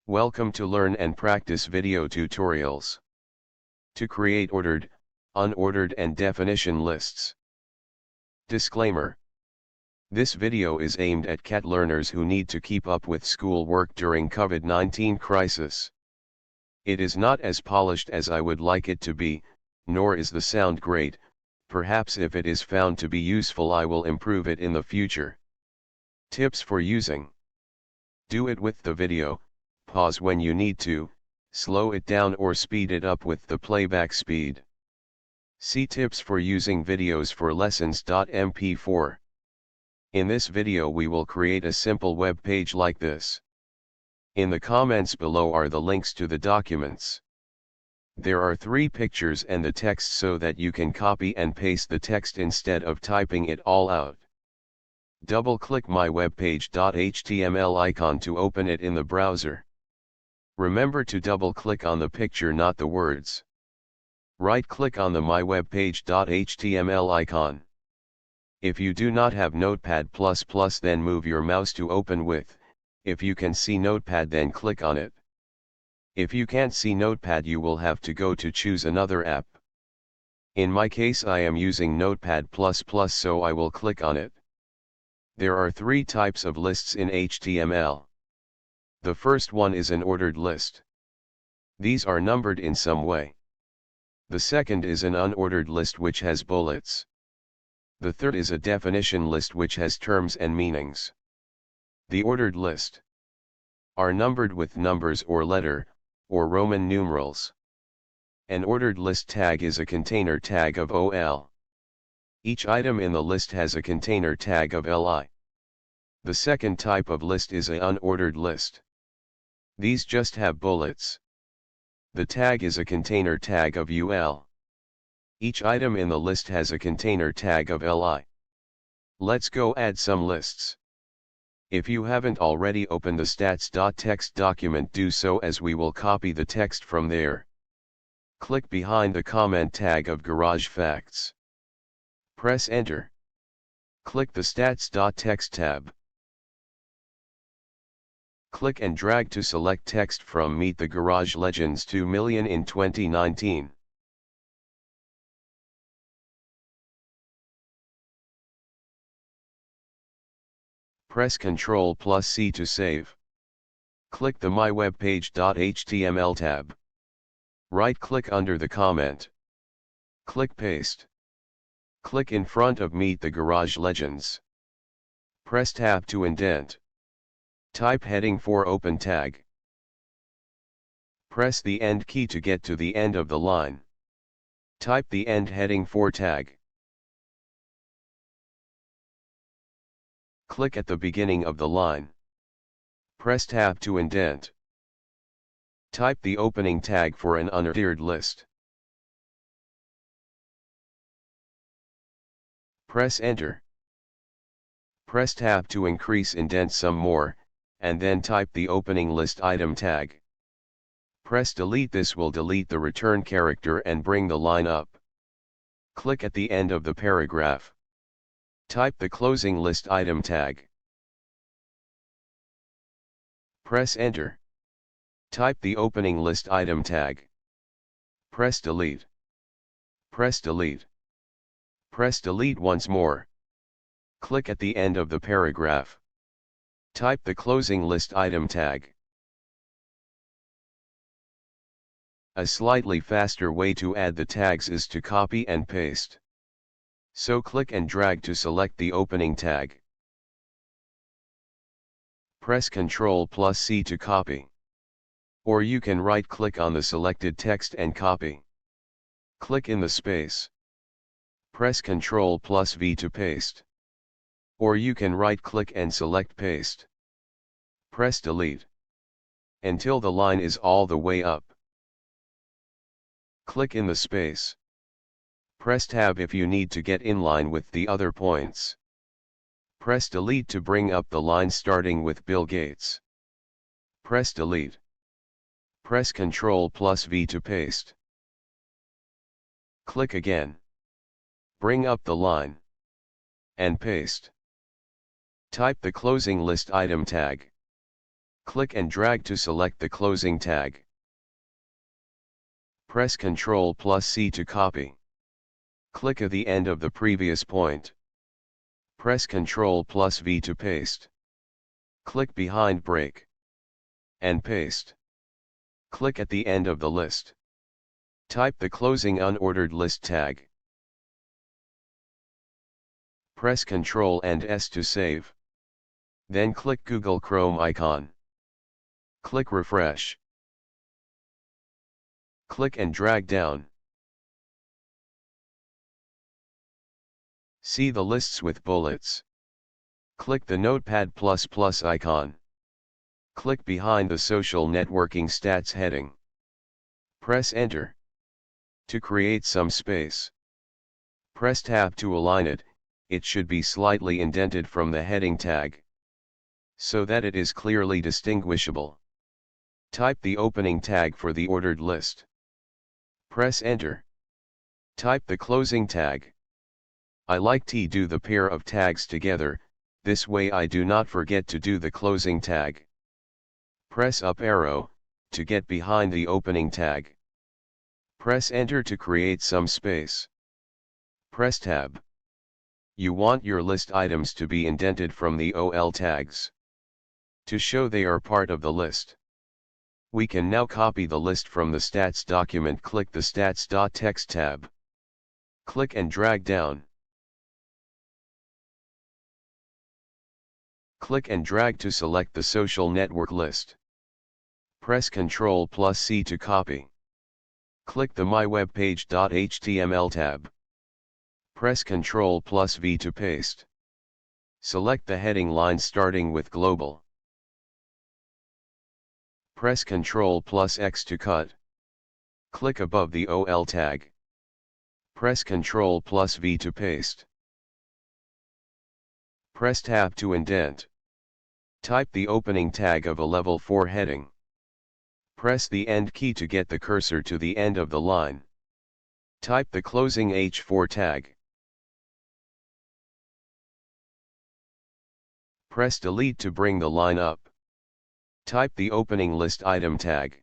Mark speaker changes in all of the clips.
Speaker 1: Welcome to Learn and Practice Video Tutorials. To create ordered, unordered and definition lists. Disclaimer. This video is aimed at CAT learners who need to keep up with school work during COVID-19 crisis. It is not as polished as I would like it to be, nor is the sound great. Perhaps if it is found to be useful I will improve it in the future. Tips for using. Do it with the video. Pause when you need to, slow it down or speed it up with the playback speed. See tips for using videos for lessons.mp4. In this video we will create a simple web page like this. In the comments below are the links to the documents. There are 3 pictures and the text so that you can copy and paste the text instead of typing it all out. Double-click my webpage.html icon to open it in the browser. Remember to double-click on the picture, not the words. Right-click on the My Webpage.html icon. If you do not have Notepad++, then move your mouse to open with. If you can see Notepad, then click on it. If you can't see Notepad, you will have to go to choose another app. In my case I am using Notepad++, so I will click on it. There are 3 types of lists in HTML. The first one is an ordered list. These are numbered in some way. The second is an unordered list which has bullets. The third is a definition list which has terms and meanings. The ordered list are numbered with numbers or letter, or Roman numerals. An ordered list tag is a container tag of OL. Each item in the list has a container tag of LI. The second type of list is an unordered list. These just have bullets. The tag is a container tag of UL. Each item in the list has a container tag of LI. Let's go add some lists. If you haven't already opened the stats.txt document, do so, as we will copy the text from there. Click behind the comment tag of Garage Facts. Press Enter. Click the stats.txt tab. Click and drag to select text from Meet the Garage Legends 2 million in 2019. Press Ctrl+C to save. Click the My Webpage.html tab. Right-click under the comment. Click Paste. Click in front of Meet the Garage Legends. Press Tab to indent. Type heading for open tag. Press the End key to get to the end of the line. Type the end heading for tag. Click at the beginning of the line. Press Tab to indent. Type the opening tag for an unordered list. Press Enter. Press Tab to increase indent some more, and then type the opening list item tag. Press Delete. This will delete the return character and bring the line up. Click at the end of the paragraph. Type the closing list item tag. Press Enter. Type the opening list item tag. Press Delete. Press Delete. Press Delete once more. Click at the end of the paragraph. Type the closing list item tag. A slightly faster way to add the tags is to copy and paste. So click and drag to select the opening tag. Press Ctrl+C to copy. Or you can right-click on the selected text and copy. Click in the space. Press Ctrl+V to paste. Or you can right-click and select Paste. Press Delete. Until the line is all the way up. Click in the space. Press Tab if you need to get in line with the other points. Press Delete to bring up the line starting with Bill Gates. Press Delete. Press Ctrl+V to paste. Click again. Bring up the line. And paste. Type the closing list item tag. Click and drag to select the closing tag. Press Ctrl+C to copy. Click at the end of the previous point. Press Ctrl+V to paste. Click behind break. And paste. Click at the end of the list. Type the closing unordered list tag. Press Ctrl and S to save. Then click Google Chrome icon. Click refresh. Click and drag down. See the lists with bullets. Click the Notepad++ icon. Click behind the Social Networking Stats heading. Press Enter. To create some space, press Tab to align it. It should be slightly indented from the heading tag, so that it is clearly distinguishable. Type the opening tag for the ordered list. Press Enter. Type the closing tag. I like to do the pair of tags together, this way I do not forget to do the closing tag. Press up arrow, to get behind the opening tag. Press Enter to create some space. Press Tab. You want your list items to be indented from the OL tags, to show they are part of the list. We can now copy the list from the stats document. Click the stats.txt tab. Click and drag down. Click and drag to select the social network list. Press Ctrl+C to copy. Click the mywebpage.html tab. Press Ctrl+V to paste. Select the heading line starting with global. Press Ctrl+X to cut. Click above the OL tag. Press Ctrl+V to paste. Press Tab to indent. Type the opening tag of a level 4 heading. Press the End key to get the cursor to the end of the line. Type the closing H4 tag. Press Delete to bring the line up. Type the opening list item tag.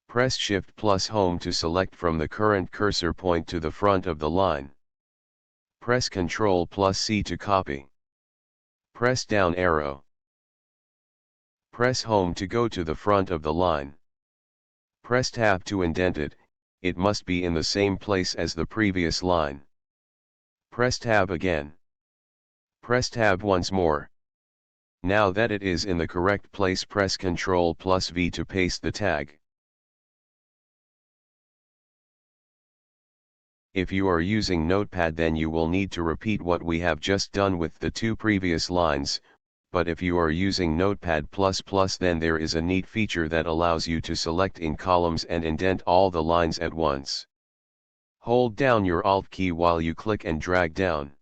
Speaker 1: Press Shift+Home to select from the current cursor point to the front of the line. Press Ctrl+C to copy. Press down arrow. Press Home to go to the front of the line. Press Tab to indent it. It must be in the same place as the previous line. Press Tab again. Press Tab once more. Now that it is in the correct place, press Ctrl+V to paste the tag. If you are using Notepad, then you will need to repeat what we have just done with the two previous lines, but if you are using Notepad++, then there is a neat feature that allows you to select in columns and indent all the lines at once. Hold down your Alt key while you click and drag down.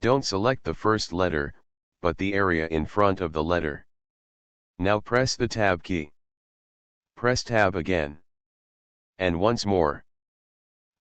Speaker 1: Don't select the first letter, but the area in front of the letter. Now press the Tab key. Press Tab again. And once more.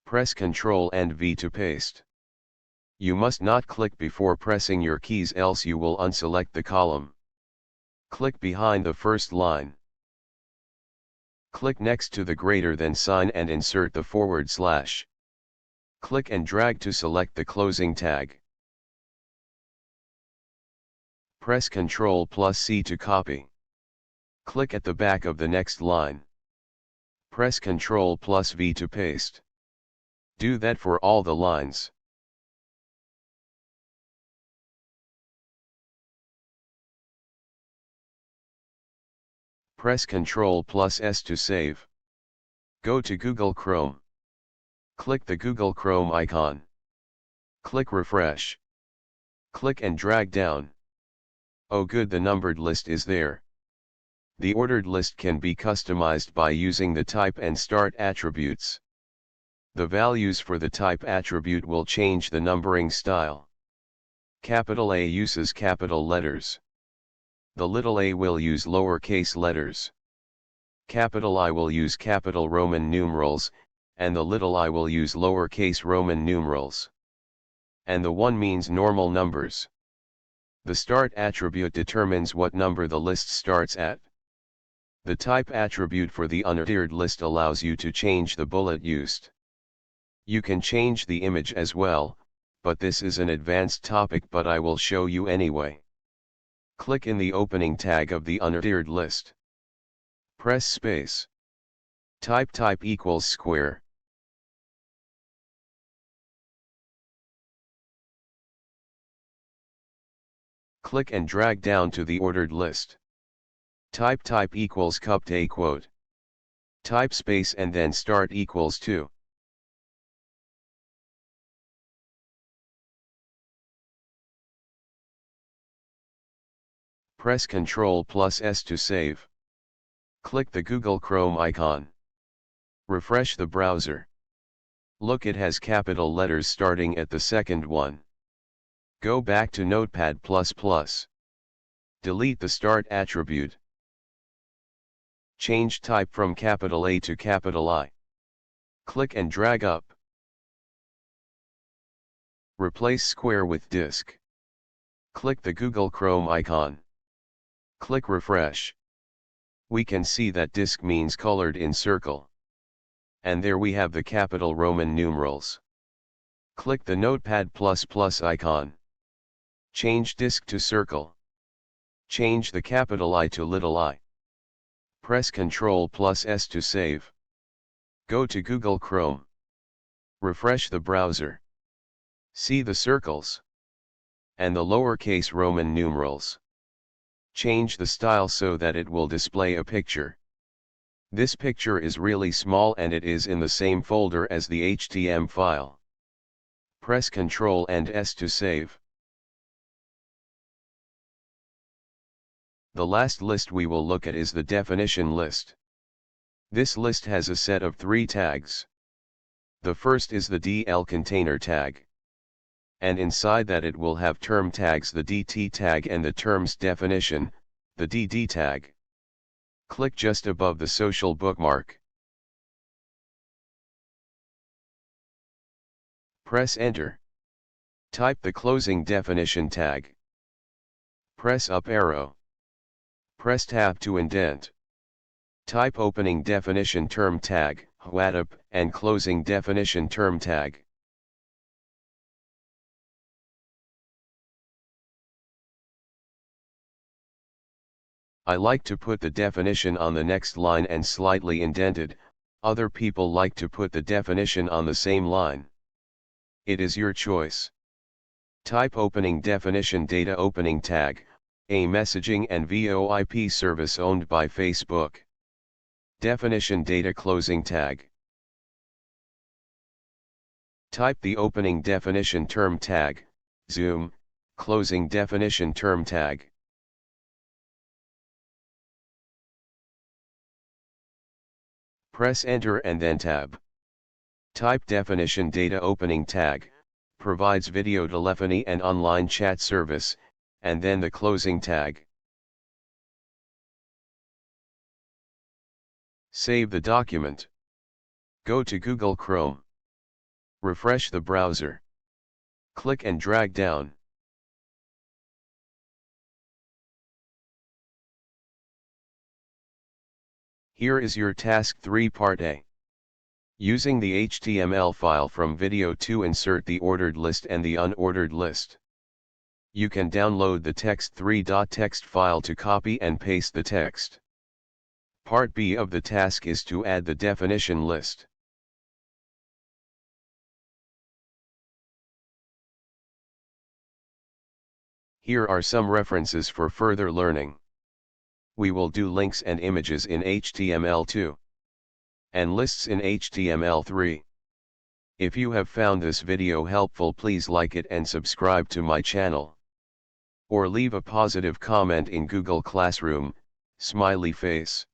Speaker 1: Press Ctrl and V to paste. You must not click before pressing your keys, else you will unselect the column. Click behind the first line. Click next to the greater than sign and insert the /. Click and drag to select the closing tag. Press Ctrl+C to copy. Click at the back of the next line. Press Ctrl+V to paste. Do that for all the lines. Press Ctrl+S to save. Go to Google Chrome. Click the Google Chrome icon. Click refresh. Click and drag down. Oh good, the numbered list is there. The ordered list can be customized by using the type and start attributes. The values for the type attribute will change the numbering style. Capital A uses capital letters. The little a will use lowercase letters. Capital I will use capital Roman numerals, and the little I will use lowercase Roman numerals. And the 1 means normal numbers. The start attribute determines what number the list starts at. The type attribute for the unordered list allows you to change the bullet used. You can change the image as well, but this is an advanced topic, but I will show you anyway. Click in the opening tag of the unordered list. Press space. Type equals square. Click and drag down to the ordered list. Type equals cupped a quote. Type space and then start equals 2. Press Ctrl+S to save. Click the Google Chrome icon. Refresh the browser. Look, it has capital letters starting at the second one. Go back to Notepad++. Delete the start attribute. Change type from capital A to capital I. Click and drag up. Replace square with disk. Click the Google Chrome icon. Click refresh. We can see that disk means colored in circle. And there we have the capital Roman numerals. Click the Notepad++ icon. Change disk to circle. Change the capital I to little I. Press Ctrl+S to save. Go to Google Chrome. Refresh the browser. See the circles and the lowercase Roman numerals. Change the style so that it will display a picture. This picture is really small and it is in the same folder as the HTML file. Press Ctrl and S to save. The last list we will look at is the definition list. This list has a set of 3 tags. The first is the DL container tag. And inside that it will have term tags, the DT tag, and the terms definition, the DD tag. Click just above the social bookmark. Press enter. Type the closing definition tag. Press up arrow. Press tab to indent. Type opening definition term tag, WADUP, and closing definition term tag. I like to put the definition on the next line and slightly indented, other people like to put the definition on the same line. It is your choice. Type opening definition data opening tag, a messaging and VoIP service owned by Facebook. Definition data closing tag. Type the opening definition term tag, Zoom, closing definition term tag. Press enter and then tab. Type definition data opening tag, provides video telephony and online chat service, and then the closing tag. Save the document. Go to Google Chrome. Refresh the browser. Click and drag down. Here is your task 3 part A. Using the HTML file from video to insert the ordered list and the unordered list. You can download the text3.txt file to copy and paste the text. Part B of the task is to add the definition list. Here are some references for further learning. We will do links and images in HTML2 and lists in HTML3. If you have found this video helpful, please like it and subscribe to my channel. Or leave a positive comment in Google Classroom, smiley face.